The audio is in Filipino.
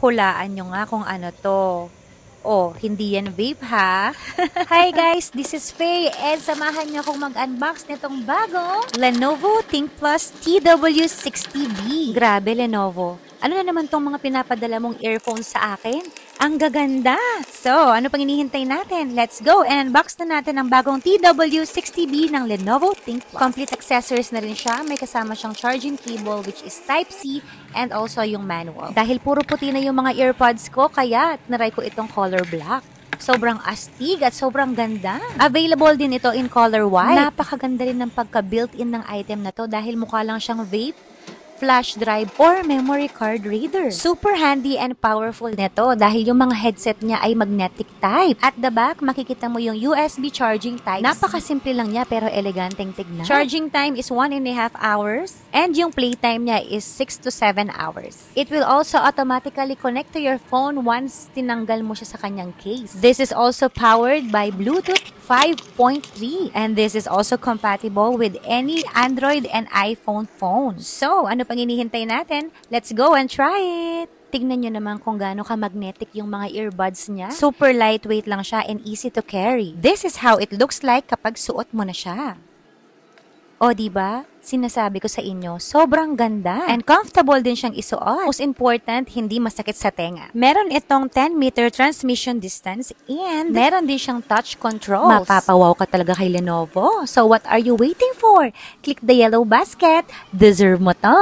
Hulaan nyo nga kung ano to. Oh, hindi yan vape ha? Hi guys, this is Faye and samahan nyo akong mag-unbox nitong bagong Lenovo ThinkPlus TW60B. Grabe Lenovo. Ano na naman tong mga pinapadala mong earphones sa akin? Ang gaganda! So, ano pang hinihintay natin? Let's go and unbox na natin ang bagong TW60B ng Lenovo ThinkPlus. Complete accessories na rin siya. May kasama siyang charging cable which is Type-C and also yung manual. Dahil puro puti na yung mga earpods ko, kaya naray ko itong color black. Sobrang astig at sobrang ganda. Available din ito in color white. Napakaganda rin ng pagka-built-in ng item na to dahil mukha lang siyang vape, flash drive, or memory card reader. Super handy and powerful nito dahil yung mga headset niya ay magnetic type. At the back, makikita mo yung USB charging type. Napakasimple lang niya pero eleganteng tignan. Charging time is 1.5 hours and yung playtime niya is 6 to 7 hours. It will also automatically connect to your phone once tinanggal mo siya sa kanyang case. This is also powered by Bluetooth 5.3 and this is also compatible with any Android and iPhone phone. So, ano pang hinihintay natin? Let's go and try it! Tignan nyo naman kung gaano ka-magnetic yung mga earbuds niya. Super lightweight lang siya and easy to carry. This is how it looks like kapag suot mo na siya. O, diba? Sinasabi ko sa inyo, sobrang ganda. And comfortable din siyang isuot. Most important, hindi masakit sa tenga. Meron itong 10-meter transmission distance and meron din siyang touch controls. Mapapawaw ka talaga kay Lenovo. So what are you waiting for? Click the yellow basket. Deserve mo to!